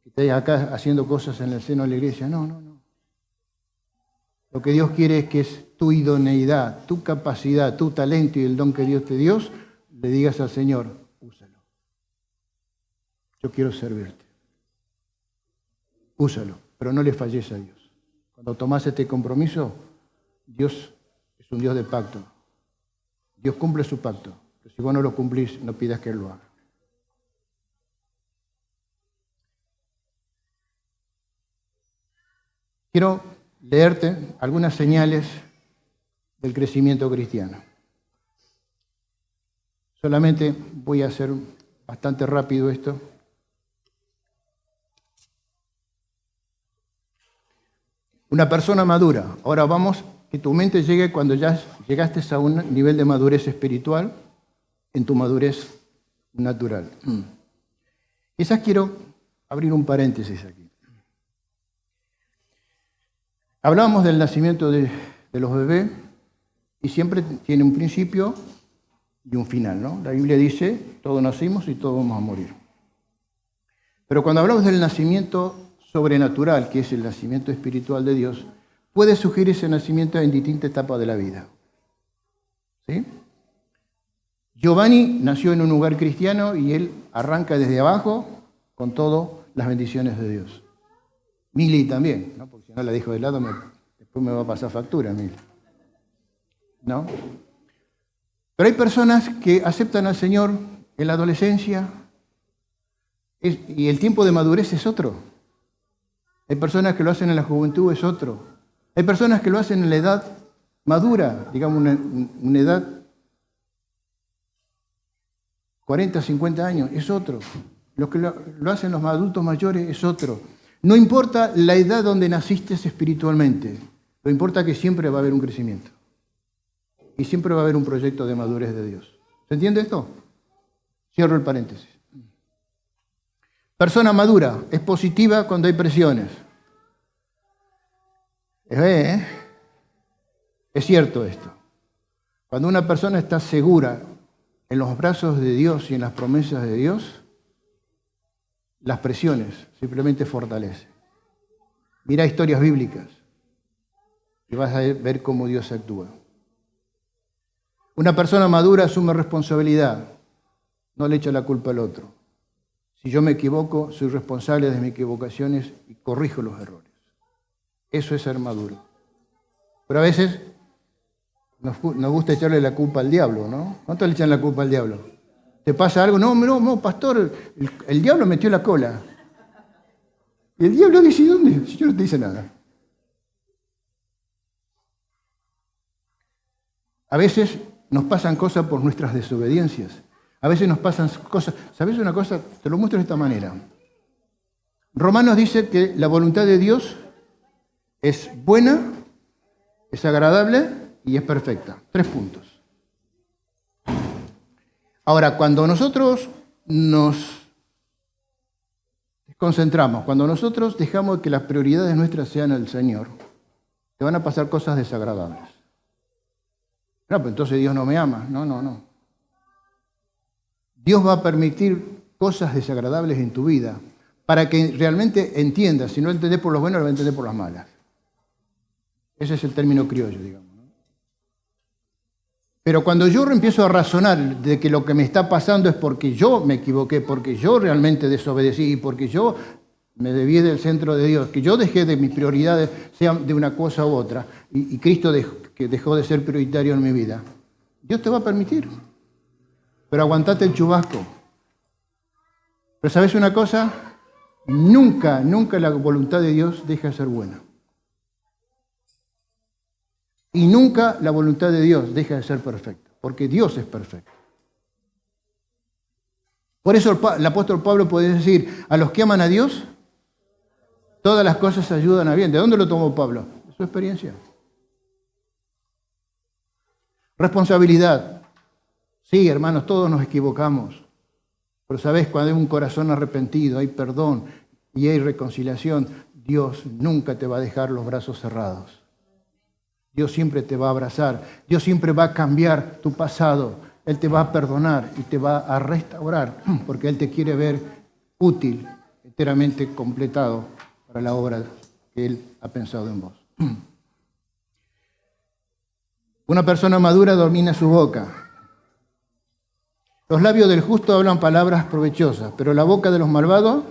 Speaker 1: estés acá haciendo cosas en el seno de la iglesia. No. Lo que Dios quiere es que es tu idoneidad, tu capacidad, tu talento y el don que Dios te dio, le digas al Señor, úsalo. Yo quiero servirte. Úsalo, pero no le falles a Dios. Cuando tomás este compromiso, Dios es un Dios de pacto. Dios cumple su pacto. Pero si vos no lo cumplís, no pidas que Él lo haga. Quiero leerte algunas señales del crecimiento cristiano. Solamente voy a hacer bastante rápido esto. Una persona madura. Ahora vamos, que tu mente llegue cuando ya llegaste a un nivel de madurez espiritual, en tu madurez natural. Quizás quiero abrir un paréntesis aquí. Hablábamos del nacimiento de los bebés y siempre tiene un principio y un final, ¿no? La Biblia dice, todos nacimos y todos vamos a morir. Pero cuando hablamos del nacimiento sobrenatural, que es el nacimiento espiritual de Dios, puede surgir ese nacimiento en distintas etapas de la vida. ¿Sí? Giovanni nació en un lugar cristiano y él arranca desde abajo con todas las bendiciones de Dios. Mili también, ¿no? Porque si no la dejo de lado, después me va a pasar factura, Mili. ¿No? Pero hay personas que aceptan al Señor en la adolescencia y el tiempo de madurez es otro. Hay personas que lo hacen en la juventud, es otro. Hay personas que lo hacen en la edad madura, digamos una edad 40, 50 años, es otro. Los que lo hacen los adultos mayores es otro. No importa la edad donde naciste espiritualmente, lo importa que siempre va a haber un crecimiento. Y siempre va a haber un proyecto de madurez de Dios. ¿Se entiende esto? Cierro el paréntesis. Persona madura es positiva cuando hay presiones. Es cierto esto. Cuando una persona está segura en los brazos de Dios y en las promesas de Dios, las presiones simplemente fortalecen. Mira historias bíblicas y vas a ver cómo Dios actúa. Una persona madura asume responsabilidad, no le echa la culpa al otro. Si yo me equivoco, soy responsable de mis equivocaciones y corrijo los errores. Eso es ser maduro. Pero a veces nos gusta echarle la culpa al diablo, ¿no? ¿Cuánto le echan la culpa al diablo? ¿Te pasa algo? No, pastor, el diablo metió la cola. Y el diablo dice, ¿dónde? Yo no te dice nada. A veces nos pasan cosas por nuestras desobediencias. A veces nos pasan cosas. ¿Sabes una cosa? Te lo muestro de esta manera. Romanos dice que la voluntad de Dios es buena, es agradable y es perfecta. 3 puntos. Ahora, cuando nosotros nos concentramos, cuando nosotros dejamos que las prioridades nuestras sean el Señor, te van a pasar cosas desagradables. No, pero entonces Dios no me ama. No. Dios va a permitir cosas desagradables en tu vida para que realmente entiendas. Si no lo entendés por lo bueno, lo vas a entender por las malas. Ese es el término criollo, digamos. ¿No? Pero cuando yo empiezo a razonar de que lo que me está pasando es porque yo me equivoqué, porque yo realmente desobedecí y porque yo me desvié del centro de Dios, que yo dejé de mis prioridades, sean de una cosa u otra, y Cristo que dejó de ser prioritario en mi vida, Dios te va a permitir. Pero aguantate el chubasco. Pero ¿sabes una cosa? Nunca la voluntad de Dios deja de ser buena. Y nunca la voluntad de Dios deja de ser perfecta, porque Dios es perfecto. Por eso el apóstol Pablo puede decir, a los que aman a Dios, todas las cosas ayudan a bien. ¿De dónde lo tomó Pablo? De su experiencia. Responsabilidad. Sí, hermanos, todos nos equivocamos. Pero sabes, cuando hay un corazón arrepentido, hay perdón y hay reconciliación, Dios nunca te va a dejar los brazos cerrados. Dios siempre te va a abrazar. Dios siempre va a cambiar tu pasado. Él te va a perdonar y te va a restaurar porque Él te quiere ver útil, enteramente completado para la obra que Él ha pensado en vos. Una persona madura domina su boca. Los labios del justo hablan palabras provechosas, pero la boca de los malvados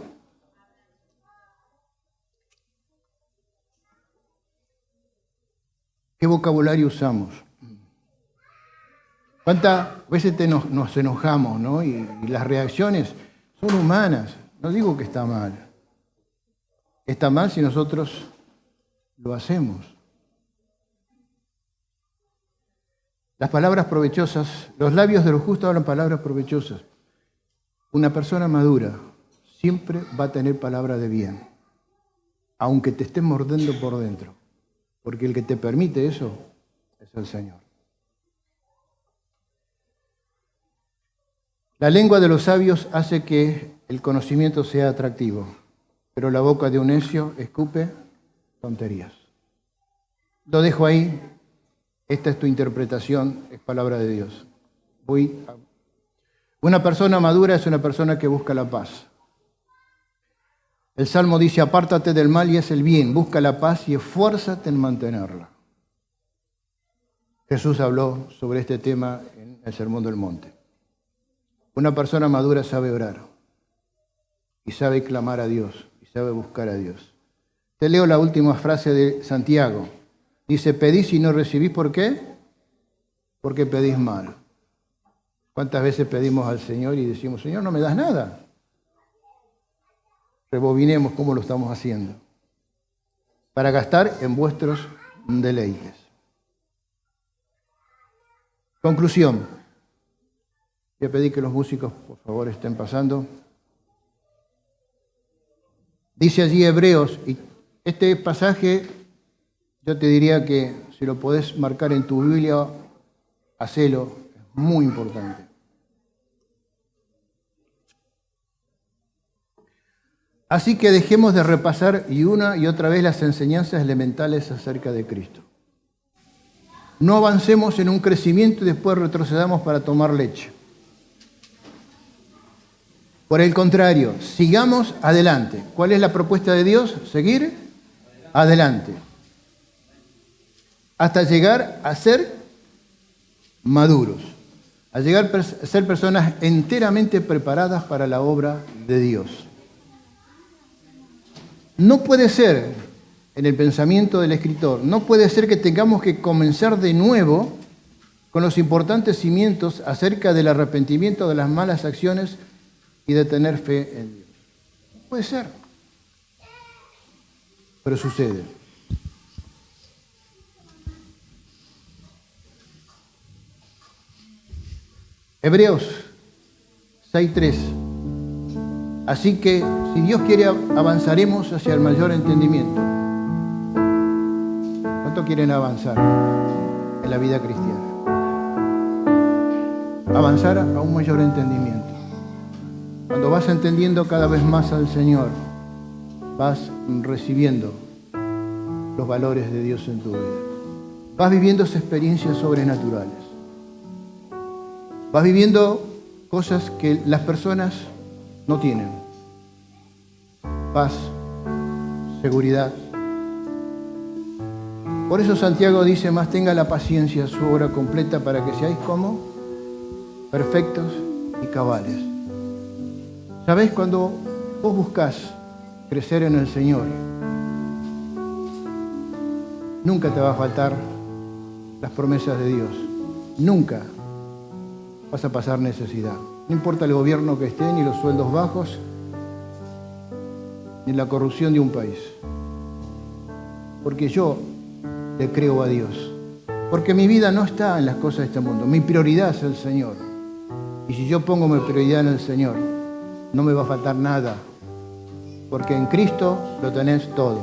Speaker 1: ¿qué vocabulario usamos? ¿Cuántas veces nos enojamos, ¿no? Y las reacciones son humanas. No digo que está mal. Está mal si nosotros lo hacemos. Las palabras provechosas, los labios de los justos hablan palabras provechosas. Una persona madura siempre va a tener palabra de bien, aunque te esté mordiendo por dentro, porque el que te permite eso es el Señor. La lengua de los sabios hace que el conocimiento sea atractivo, pero la boca de un necio escupe tonterías. Lo dejo ahí. Esta es tu interpretación, es palabra de Dios. Una persona madura es una persona que busca la paz. El Salmo dice, apártate del mal y haz el bien, busca la paz y esfuérzate en mantenerla. Jesús habló sobre este tema en el Sermón del Monte. Una persona madura sabe orar y sabe clamar a Dios y sabe buscar a Dios. Te leo la última frase de Santiago. Dice, pedís y no recibís, ¿por qué? Porque pedís mal. ¿Cuántas veces pedimos al Señor y decimos, Señor, no me das nada? Rebobinemos cómo lo estamos haciendo. Para gastar en vuestros deleites. Conclusión. Voy a pedir que los músicos, por favor, estén pasando. Dice allí Hebreos, y este pasaje yo te diría que si lo podés marcar en tu Biblia, hacelo, es muy importante. Así que dejemos de repasar una y otra vez las enseñanzas elementales acerca de Cristo. No avancemos en un crecimiento y después retrocedamos para tomar leche. Por el contrario, sigamos adelante. ¿Cuál es la propuesta de Dios? Seguir adelante. Hasta llegar a ser maduros, a llegar a ser personas enteramente preparadas para la obra de Dios. No puede ser, en el pensamiento del escritor, no puede ser que tengamos que comenzar de nuevo con los importantes cimientos acerca del arrepentimiento de las malas acciones y de tener fe en Dios. No puede ser, pero sucede. Hebreos 6:3. Así que, si Dios quiere, avanzaremos hacia el mayor entendimiento. ¿Cuánto quieren avanzar en la vida cristiana? Avanzar a un mayor entendimiento. Cuando vas entendiendo cada vez más al Señor, vas recibiendo los valores de Dios en tu vida. Vas viviendo esas experiencias sobrenaturales. Vas viviendo cosas que las personas no tienen. Paz, seguridad. Por eso Santiago dice, más tenga la paciencia su obra completa para que seáis como perfectos y cabales. ¿Sabés? Cuando vos buscás crecer en el Señor, nunca te va a faltar las promesas de Dios. Nunca vas a pasar necesidad. No importa el gobierno que esté, ni los sueldos bajos, ni la corrupción de un país. Porque yo le creo a Dios. Porque mi vida no está en las cosas de este mundo. Mi prioridad es el Señor. Y si yo pongo mi prioridad en el Señor, no me va a faltar nada. Porque en Cristo lo tenés todo.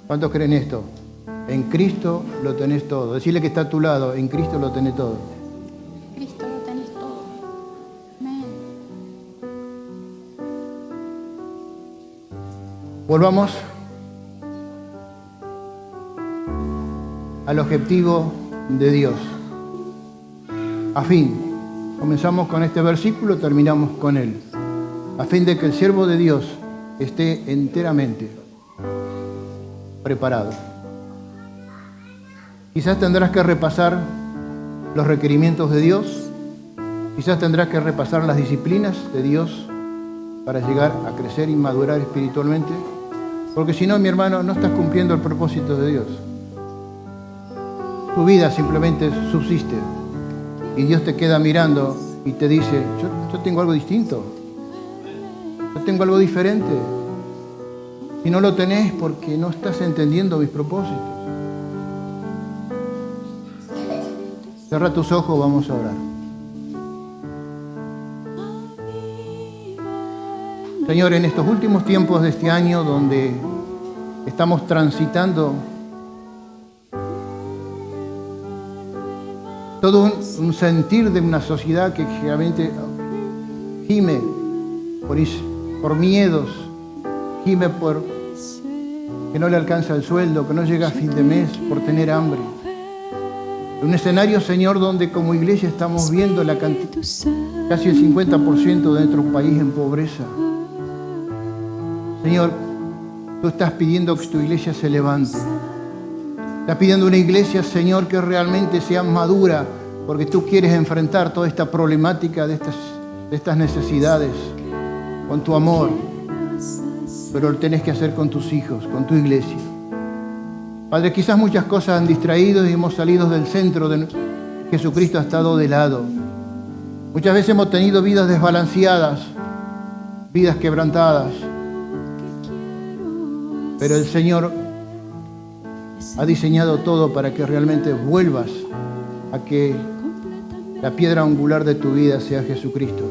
Speaker 1: ¿Cuántos creen esto? En Cristo lo tenés todo. Decirle que está a tu lado, en Cristo lo tenés todo.
Speaker 2: Cristo lo tenés todo. Amén.
Speaker 1: Volvamos al objetivo de Dios. A fin, comenzamos con este versículo, terminamos con él. A fin de que el siervo de Dios esté enteramente preparado. Quizás tendrás que repasar los requerimientos de Dios, quizás tendrás que repasar las disciplinas de Dios para llegar a crecer y madurar espiritualmente, porque si no, mi hermano, no estás cumpliendo el propósito de Dios. Tu vida simplemente subsiste y Dios te queda mirando y te dice, yo tengo algo distinto, yo tengo algo diferente. Si no lo tenés porque no estás entendiendo mis propósitos. Cierra tus ojos, vamos a orar. Señor, en estos últimos tiempos de este año donde estamos transitando todo un sentir de una sociedad que realmente gime por miedos, gime por que no le alcanza el sueldo, que no llega a fin de mes, por tener hambre. Un escenario, Señor, donde como iglesia estamos viendo casi el 50% de nuestro país en pobreza. Señor, tú estás pidiendo que tu iglesia se levante. Estás pidiendo una iglesia, Señor, que realmente sea madura, porque tú quieres enfrentar toda esta problemática de estas necesidades con tu amor. Pero lo tenés que hacer con tus hijos, con tu iglesia. Padre, quizás muchas cosas han distraído y hemos salido del centro de Jesucristo, ha estado de lado. Muchas veces hemos tenido vidas desbalanceadas, vidas quebrantadas. Pero el Señor ha diseñado todo para que realmente vuelvas a que la piedra angular de tu vida sea Jesucristo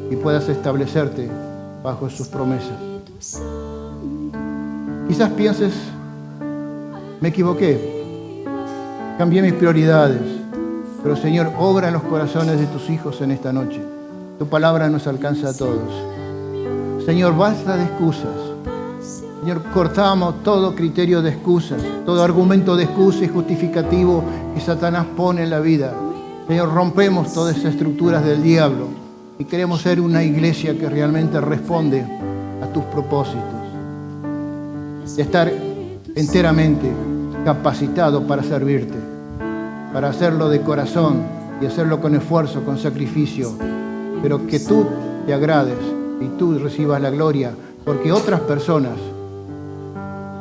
Speaker 1: y puedas establecerte bajo sus promesas. Quizás pienses, me equivoqué, cambié mis prioridades, pero Señor, obra en los corazones de tus hijos en esta noche. Tu palabra nos alcanza a todos. Señor, basta de excusas. Señor, cortamos todo criterio de excusas, todo argumento de excusa y justificativo que Satanás pone en la vida. Señor, rompemos todas esas estructuras del diablo y queremos ser una iglesia que realmente responde a tus propósitos. De estar enteramente capacitado para servirte, para hacerlo de corazón y hacerlo con esfuerzo, con sacrificio, pero que tú te agrades y tú recibas la gloria, porque otras personas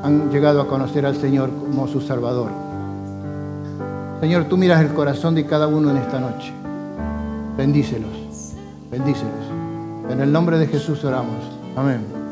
Speaker 1: han llegado a conocer al Señor como su Salvador. Señor, tú miras el corazón de cada uno en esta noche. Bendícelos, bendícelos. En el nombre de Jesús oramos. Amén.